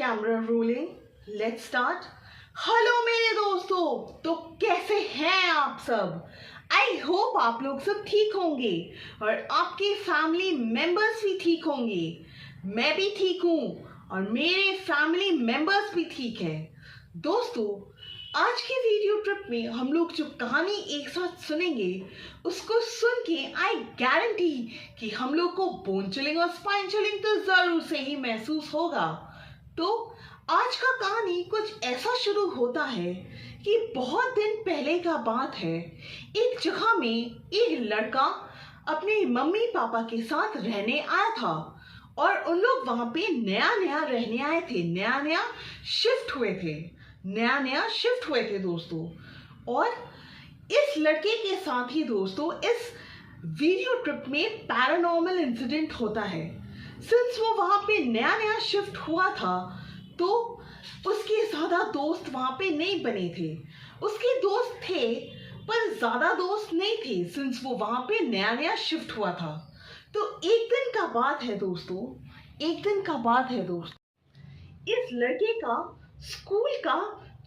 Camera rolling, let's start. Hello मेरे दोस्तों, तो कैसे हैं आप सब? आई होप आप लोग सब ठीक होंगे और आपके फैमिली मेंबर्स भी ठीक होंगे। मैं भी ठीक हूँ और मेरे फैमिली मेंबर्स भी ठीक है। दोस्तों, आज की वीडियो ट्रिप में हम लोग जो कहानी एक साथ सुनेंगे उसको सुन के आई गारंटी कि हम लोग को बोन चिलिंग और स्पाइन चिलिंग तो जरूर से ही महसूस होगा। तो आज का कहानी कुछ ऐसा शुरू होता है कि बहुत दिन पहले का बात है। एक जगह में एक लड़का अपने मम्मी पापा के साथ रहने आया था और उन लोग वहां पे नया नया रहने आए थे, नया नया शिफ्ट हुए थे दोस्तों। और इस लड़के के साथ ही दोस्तों इस वीडियो ट्रिप में पैरानॉर्मल इंसिडेंट होता है। सिंस वो वहां पे नया नया शिफ्ट हुआ था तो उसके ज्यादा दोस्त वहां पे नहीं बने थे। उसके दोस्त थे पर ज्यादा दोस्त नहीं थे सिंस वो वहां पे नया नया शिफ्ट हुआ था। तो एक दिन का बात है दोस्तों, इस लड़के का स्कूल का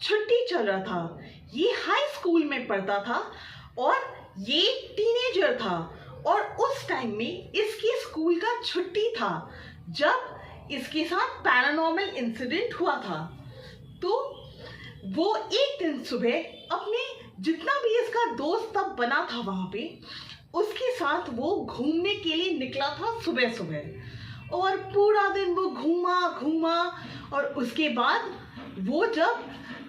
छुट्टी चल रहा था। ये हाई स्कूल में पढ़ता था और ये टीनेजर था और उस टाइम में इसके स्कूल का छुट्टी था जब इसके साथ पैरानॉर्मल इंसिडेंट हुआ था। तो वो एक दिन सुबह अपने जितना भी इसका दोस्त तब बना था वहां पे उसके साथ वो घूमने के लिए निकला था सुबह सुबह। और पूरा दिन वो घूमा और उसके बाद वो जब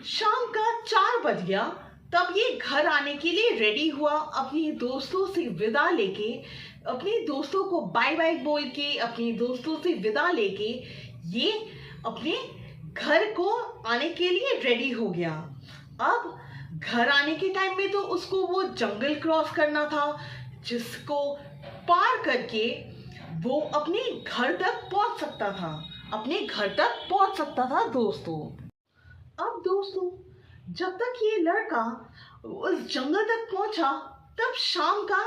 शाम का 4 बज गया तब ये घर आने के लिए रेडी हुआ। अपने दोस्तों से विदा लेके, अपने दोस्तों को बाय बाय बोल के, अपने दोस्तों से विदा लेके ये अपने घर को आने के लिए रेडी हो गया। अब घर आने के टाइम में तो उसको वो जंगल क्रॉस करना था जिसको पार करके वो अपने घर तक पहुंच सकता था दोस्तों। अब दोस्तों, जब तक ये लड़का उस जंगल तक पहुंचा तब शाम का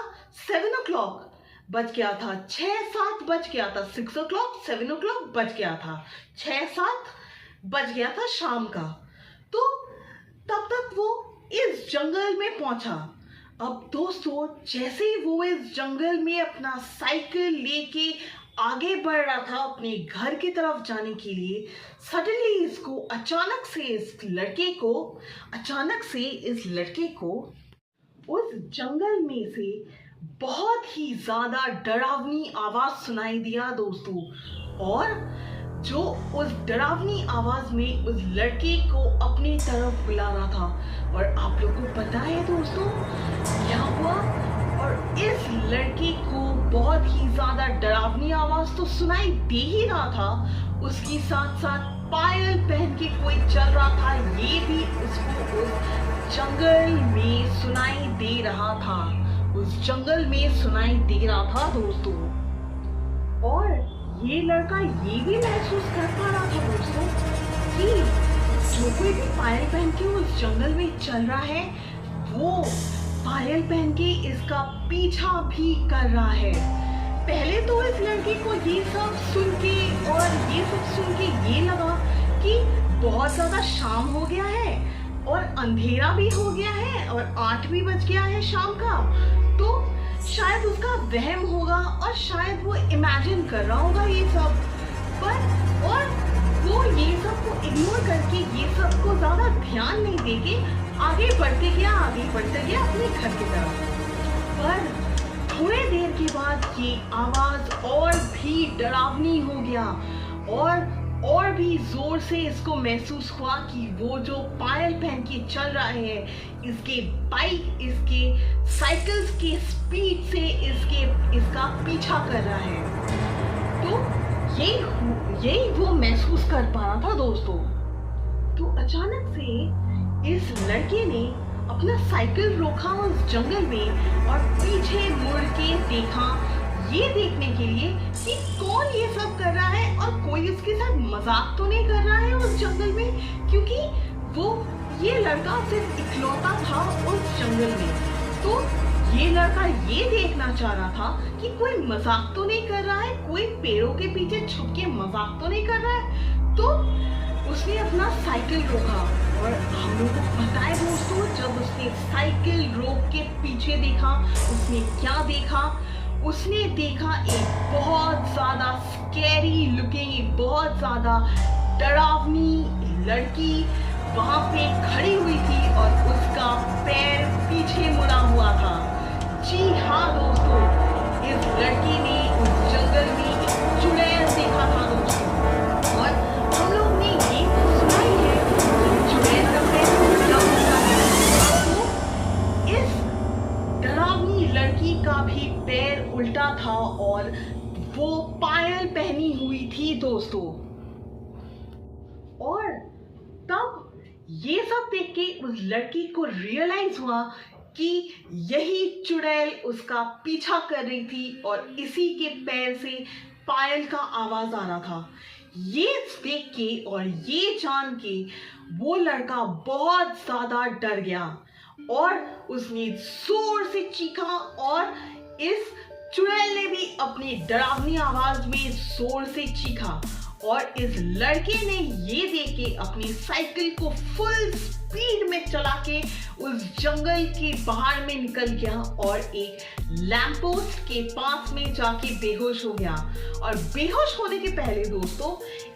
7 o'clock बज गया था, 6-7 बज गया था, 6 o'clock 7 o'clock बज गया था, 6-7 बज गया था शाम का। तो तब तक वो इस जंगल में पहुंचा। अब दोस्तों, जैसे ही वो इस जंगल में अपना साइकिल लेके आगे बढ़ रहा था अपने घर की तरफ जाने के लिए, सडनली इसको अचानक से इस लड़के को उस जंगल में से बहुत ही ज्यादा डरावनी आवाज सुनाई दिया दोस्तों। और जो उस डरावनी आवाज में उस लड़के को अपनी तरफ बुला रहा था। और आप लोगों को पता है दोस्तों क्या हुआ? और इस लड़के को बहुत ही ज्यादा डरावनी आवाज तो सुनाई दे ही रहा था, उसके साथ साथ पायल पहन के कोई चल रहा था, ये भी उसको उस जंगल में सुनाई दे रहा था दोस्तों। और ये लड़का ये भी महसूस कर पा रहा था दोस्तों कि जो कोई भी पायल पहन के उस जंगल में चल रहा है वो पायल पहन के इसका पीछा भी कर रहा है। पहले तो इस लड़के को ये सब सुन के ये लगा कि बहुत ज्यादा शाम हो गया है और अंधेरा भी हो गया है और 8 भी बज गया है शाम का। तो शायद उसका वहम होगा और शायद वो इमेजिन कर रहा होगा ये सब। पर और वो ये सब को इग्नोर करके, ये सब को ज्यादा ध्यान नहीं देके आगे बढ़ते गया अपने घर की तरफ। पर थोड़ी देर के बाद ये आवाज और भी डरावनी हो गया और भी जोर से इसको महसूस हुआ कि वो जो पायल पहन के चल रहा है, इसके बाइक, इसके साइकिल्स के स्पीड से इसका पीछा कर रहा है। तो यही वो महसूस कर पा रहा था दोस्तों। तो अचानक से इस लड़के ने अपना साइकिल रोका उस जंगल में और पीछे मुड़ के देखा, ये देखने के लिए कि कौन ये सब कर रहा है और कोई इसके साथ मजाक तो नहीं कर रहा है उस जंगल में, क्योंकि ये लड़का सिर्फ इकलौता था उस जंगल में। तो ये लड़का ये देखना चाह रहा था कि कोई मजाक तो नहीं कर रहा है, कोई पेड़ों के पीछे छुप के मजाक तो नहीं कर रहा है। तो उसने अपना साइकिल रोका और हम लोगों को पता है दोस्तों, जब उसने साइकिल रोक के पीछे देखा उसने क्या देखा? उसने देखा एक बहुत ज्यादा स्कैरी लुकिंग, बहुत ज्यादा डरावनी लड़की वहां पे खड़ी हुई थी और उसका पैर पीछे मुड़ा हुआ था। जी हाँ दोस्तों, इस लड़की ने उस जंगल में एक चुड़ैल देखा था दोस्तों। और हम लोग ने ये तो सुना ही है कि चुड़ैल का पैर उल्टा होता है, तो इस डरावनी लड़की का भी पैर उल्टा था और वो पायल पहनी हुई थी दोस्तों। और तब ये सब देख के उस लड़की को रियलाइज हुआ कि यही चुड़ैल उसका पीछा कर रही थी और इसी के पैर से पायल का आवाज आ रहा था। ये देख के और ये जान के वो लड़का बहुत ज्यादा डर गया और उसने जोर से चीखा और इस चुड़ैल ने भी अपनी डरावनी आवाज में जोर से चीखा। और इस लड़के ने ये देख के अपनी साइकिल को फुल स्पीड में चला के उस जंगल के बाहर में निकल गया और एक लैंपपोस्ट के पास में जाके बेहोश हो गया। और बेहोश होने के पहले दोस्तों,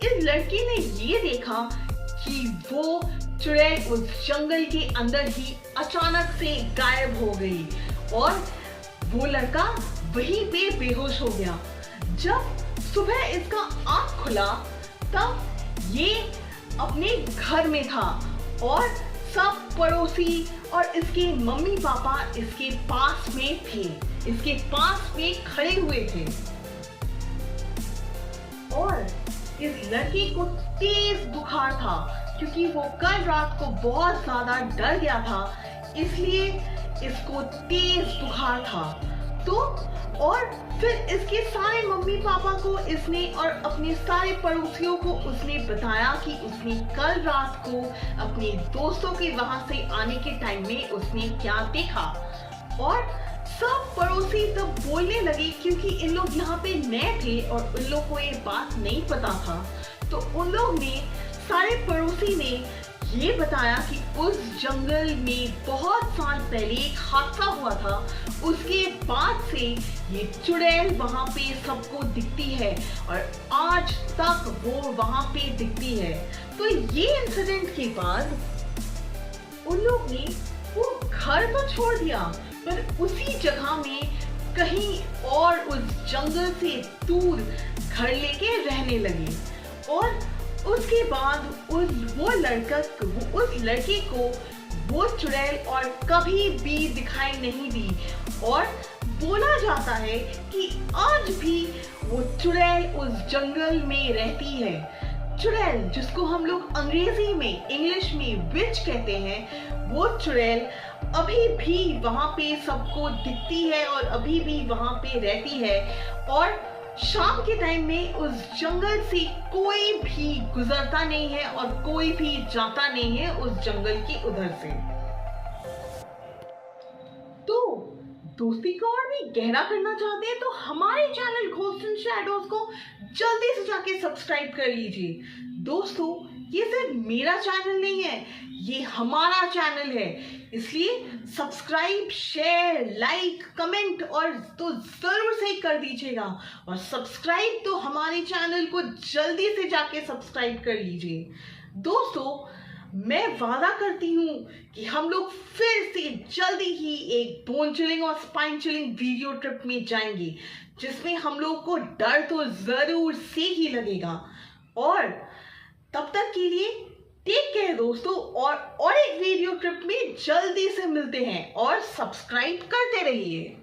इस लड़के ने ये देखा कि वो चुड़ैल उस जंगल के अंदर ही अचानक से गायब हो गई और वो लड़का वहीं पे बेहोश हो गया। जब सुबह इसका आंख खुला तब ये अपने घर में था और सब पड़ोसी और इसके मम्मी पापा इसके पास में थे, इसके पास में खड़े हुए थे। और इस लड़की को तेज बुखार था क्योंकि वो कल रात को बहुत ज्यादा डर गया था, इसलिए इसको तेज बुखार था। तो और फिर इसके सारे मम्मी पापा को इसने और अपने सारे पड़ोसियों को उसने बताया कि उसने कल रात को अपने दोस्तों के वहां से आने के टाइम में उसने क्या देखा। और सब पड़ोसी तब बोलने लगे क्योंकि इन लोग यहाँ पे नए थे और उन लोग को ये बात नहीं पता था। तो उन लोग ने, सारे पड़ोसी ने ये बताया कि उस जंगल में बहुत साल पहले एक हादसा हुआ था, उसके बाद से ये चुड़ैल वहां पे सबको दिखती है और आज तक वो वहां पे दिखती है। तो ये इंसिडेंट के बाद उन लोग ने वो घर तो छोड़ दिया पर उसी जगह में कहीं और उस जंगल से दूर घर लेके रहने लगे। और उसके बाद उस लड़के को वो चुड़ैल और कभी भी दिखाई नहीं दी। और बोला जाता है कि आज भी वो चुड़ैल उस जंगल में रहती है। चुड़ैल जिसको हम लोग अंग्रेजी में, इंग्लिश में विच कहते हैं, वो चुड़ैल अभी भी वहां पे सबको दिखती है और अभी भी वहां पे रहती है। और शाम के टाइम में उस जंगल से कोई भी गुजरता नहीं है और कोई भी जाता नहीं है उस जंगल के उधर से। तो दोस्ती को और भी गहरा करना चाहते हैं तो हमारे चैनल घोस्ट एंड शैडोज को जल्दी से जाके सब्सक्राइब कर लीजिए। दोस्तों, ये सिर्फ मेरा चैनल नहीं है, ये हमारा चैनल है, इसलिए सब्सक्राइब, शेयर, लाइक, कमेंट और तो जरूर से कर दीजिएगा। और सब्सक्राइब तो हमारे चैनल को जल्दी से जाके सब्सक्राइब कर लीजिए। दोस्तों, मैं वादा करती हूँ कि हम लोग फिर से जल्दी ही एक बोन चिलिंग और स्पाइन चिलिंग वीडियो ट्रिप में जाएंगे, जिसमें हम लोग को डर तो जरूर से ही लगेगा। और तब तक के लिए टेक केयर दोस्तों, और एक वीडियो ट्रिप में जल्दी से मिलते हैं और सब्सक्राइब करते रहिए।